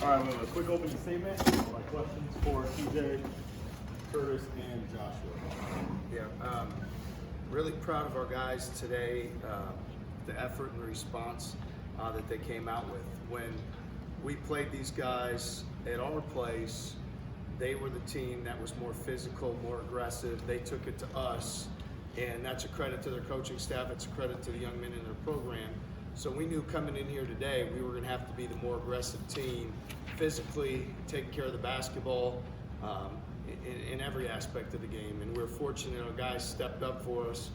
All right, we have a quick opening statement. My questions for TJ, Curtis, and Joshua. Yeah, really proud of our guys today, the effort and the response that they came out with. When we played these guys at our place, they were the team that was more physical, more aggressive. They took it to us, and that's a credit to their coaching staff. It's a credit to the young men in their program. So we knew coming in here today, we were going to have to be the more aggressive team, physically, taking care of the basketball in every aspect of the game. And we're fortunate our guys stepped up for us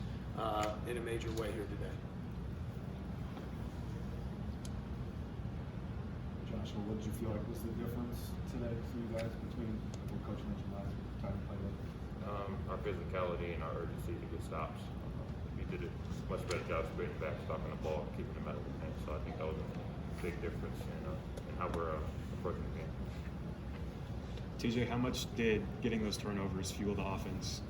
in a major way here today. Joshua, what did you feel like was the difference today for you guys between what Coach mentioned last time you played with? Our physicality and our urgency to get stops. We did a much better job spreading back, stopping the ball, keeping them out of the paint. So I think that was a big difference in how we're approaching the game. TJ, how much did getting those turnovers fuel the offense?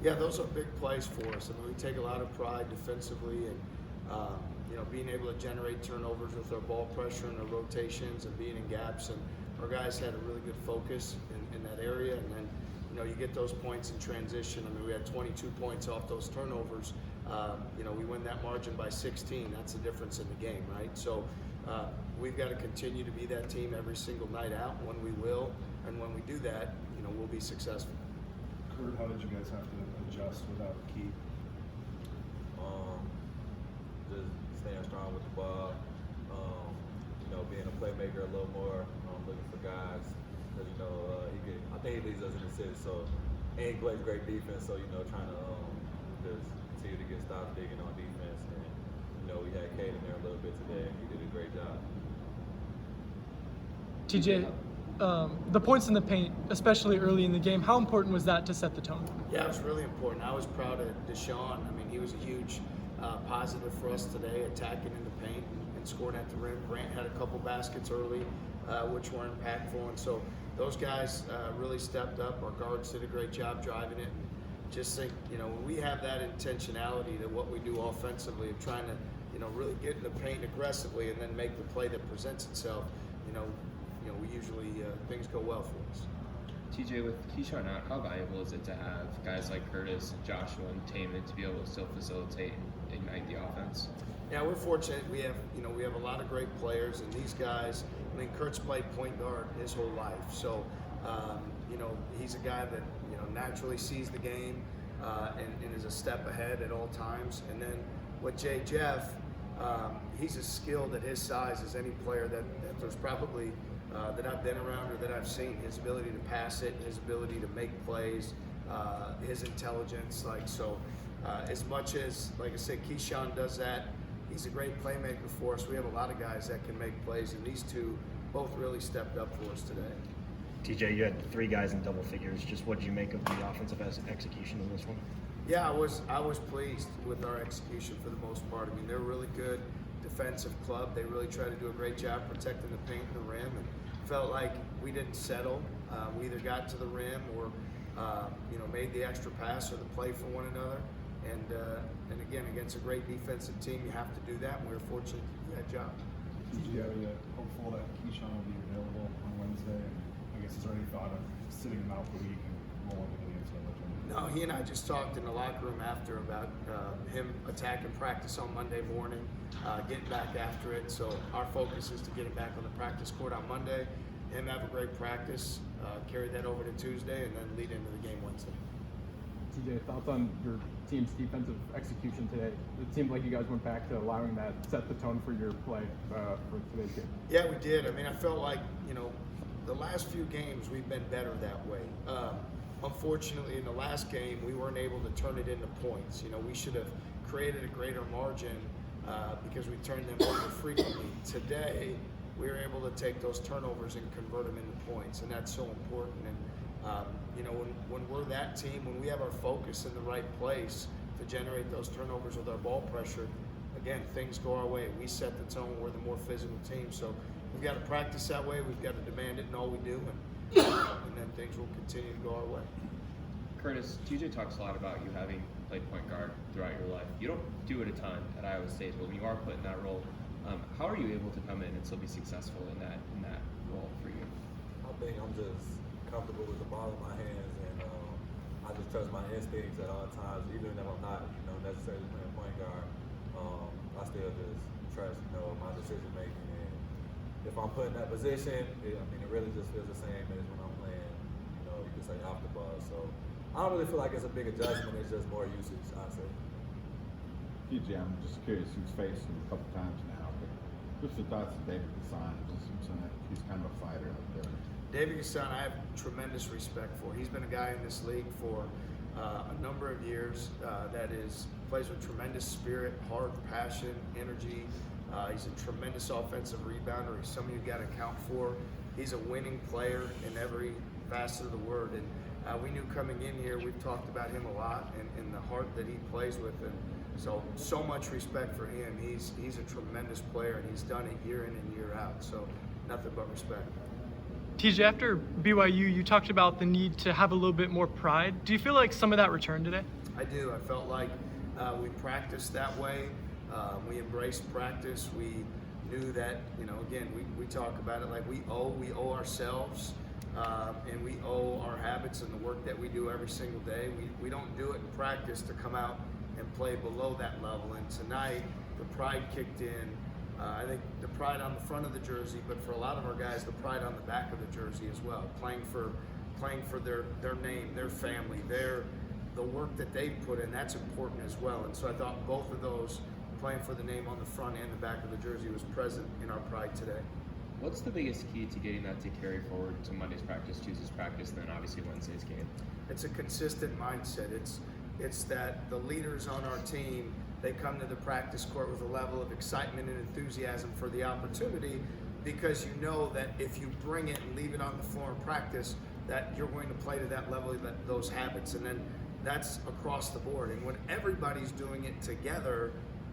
Yeah, those are big plays for us. I mean, we take a lot of pride defensively and being able to generate turnovers with our ball pressure and our rotations and being in gaps. And our guys had a really good focus in that area. And then, you get those points in transition. I mean, we had 22 points off those turnovers. We win that margin by 16. That's the difference in the game, right? So we've got to continue to be that team every single night out when we will. And when we do that, we'll be successful. Kurt, how did you guys have to adjust without Key? Just staying strong with the ball. Being a playmaker a little more. Looking for guys. Because I think he leads us in the city. So and he plays great defense. So trying to just continue to get stops, digging on defense. And we had Cade in there a little bit today. And he did a great job. TJ, the points in the paint, especially early in the game, how important was that to set the tone? Yeah, it was really important. I was proud of Deshaun. I mean, he was a huge positive for us today, attacking in the paint and scoring at the rim. Grant had a couple baskets early, which were impactful. And so those guys really stepped up. Our guards did a great job driving it. And just think, when we have that intentionality to what we do offensively of trying to, really get in the paint aggressively and then make the play that presents itself, we usually, things go well for us. TJ, with Keyshawn out, how valuable is it to have guys like Curtis, Joshua, and Taman to be able to still facilitate and ignite the offense? Yeah, we're fortunate. We have a lot of great players, and these guys. I mean, Kurt's played point guard his whole life, so he's a guy that naturally sees the game and is a step ahead at all times. And then with Jeff, he's as skilled at his size as any player that there's probably that I've been around or that I've seen. His ability to pass it, his ability to make plays, his intelligence. As much as, like I said, Keyshawn does that, he's a great playmaker for us. We have a lot of guys that can make plays, and these two both really stepped up for us today. TJ, you had 3 guys in double figures. Just what did you make of the offensive execution in this one? Yeah, I was pleased with our execution for the most part. I mean, they're a really good defensive club. They really try to do a great job protecting the paint and the rim, and felt like we didn't settle. We either got to the rim or made the extra pass or the play for one another. And again, against a great defensive team, you have to do that. And we were fortunate to do that job. Did you have any hopeful that Keyshawn will be available on Wednesday? And I guess is there any thought of sitting him out the week and rolling into the NCAA tournament? No, he and I just talked in the locker room after about him attacking practice on Monday morning, getting back after it. So our focus is to get him back on the practice court on Monday, him have a great practice, carry that over to Tuesday, and then lead into the game Wednesday. TJ, thoughts on your team's defensive execution today? It seemed like you guys went back to allowing that set the tone for your play for today's game. Yeah, we did. I mean, I felt like, the last few games we've been better that way. Unfortunately, in the last game, we weren't able to turn it into points. We should have created a greater margin because we turned them over frequently. Today, we were able to take those turnovers and convert them into points, and that's so important. And when we're that team, when we have our focus in the right place to generate those turnovers with our ball pressure, again, things go our way. We set the tone. We're the more physical team. So we've got to practice that way. We've got to demand it in all we do, and then things will continue to go our way. Curtis, TJ talks a lot about you having played point guard throughout your life. You don't do it a ton at Iowa State, but when you are put in that role, How are you able to come in and still be successful in that role for you? I think I'm just comfortable with the ball in my hands, and I just trust my instincts at all times, even if I'm not, necessarily playing point guard. I still just trust, my decision making, and if I'm put in that position, it really just feels the same as when I'm playing, you could say off the ball. So I don't really feel like it's a big adjustment. It's just more usage, I'd say. TJ, I'm just curious. You've faced him a couple times now, but what's your thoughts of David Gasson? It just seems like he's kind of a fighter out there. David Gasson, I have tremendous respect for. He's been a guy in this league for a number of years that plays with tremendous spirit, heart, passion, energy. He's a tremendous offensive rebounder. He's somebody you got to account for. He's a winning player in every facet of the word. And we knew coming in here, we've talked about him a lot and the heart that he plays with. And so much respect for him. He's a tremendous player, and he's done it year in and year out. So nothing but respect. TJ, after BYU, you talked about the need to have a little bit more pride. Do you feel like some of that returned today? I do. I felt like we practiced that way. We embraced practice. We knew that, again, we talk about it like we owe ourselves, and we owe our habits and the work that we do every single day. We don't do it in practice to come out and play below that level. And tonight, the pride kicked in. I think the pride on the front of the jersey, but for a lot of our guys, the pride on the back of the jersey as well. Playing for their name, their family, the work that they put in, that's important as well. And so I thought both of those, playing for the name on the front and the back of the jersey, was present in our pride today. What's the biggest key to getting that to carry forward to Monday's practice, Tuesday's practice, and then obviously Wednesday's game? It's a consistent mindset. It's that the leaders on our team, they come to the practice court with a level of excitement and enthusiasm for the opportunity, because you know that if you bring it and leave it on the floor in practice, that you're going to play to that level, those habits, and then that's across the board. And when everybody's doing it together,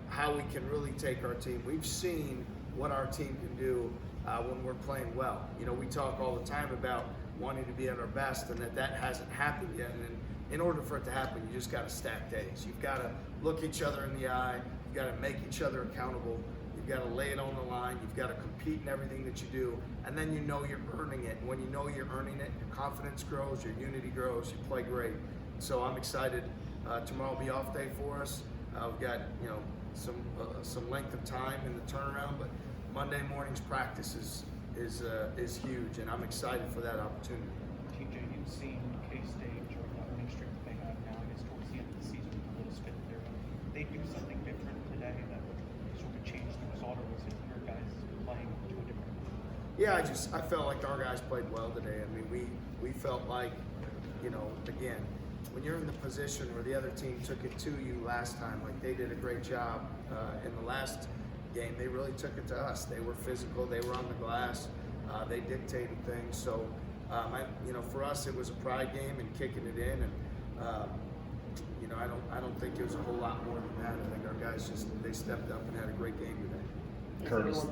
how we can really take our team. We've seen what our team can do when we're playing well. We talk all the time about wanting to be at our best, and that hasn't happened yet. And in order for it to happen, you just got to stack days. You've got to look each other in the eye. You've got to make each other accountable. You've got to lay it on the line. You've got to compete in everything that you do. And then you're earning it. And when you know you're earning it, your confidence grows, your unity grows, you play great. So I'm excited. Tomorrow will be off day for us. We've got some length of time in the turnaround, but Monday morning's practice is huge, and I'm excited for that opportunity. TJ, you've seen K-State during the winning streak that they have now, I guess towards the end of the season with a little spit there. They do something different today that would sort of change the result, or was it your guys playing to a different level? Yeah, I felt like our guys played well today. I mean, we felt like, again, when you're in the position where the other team took it to you last time, like they did a great job in the last game. They really took it to us. They were physical. They were on the glass. They dictated things. So, for us, it was a pride game and kicking it in. And I don't think it was a whole lot more than that. I think our guys they stepped up and had a great game today. Curtis.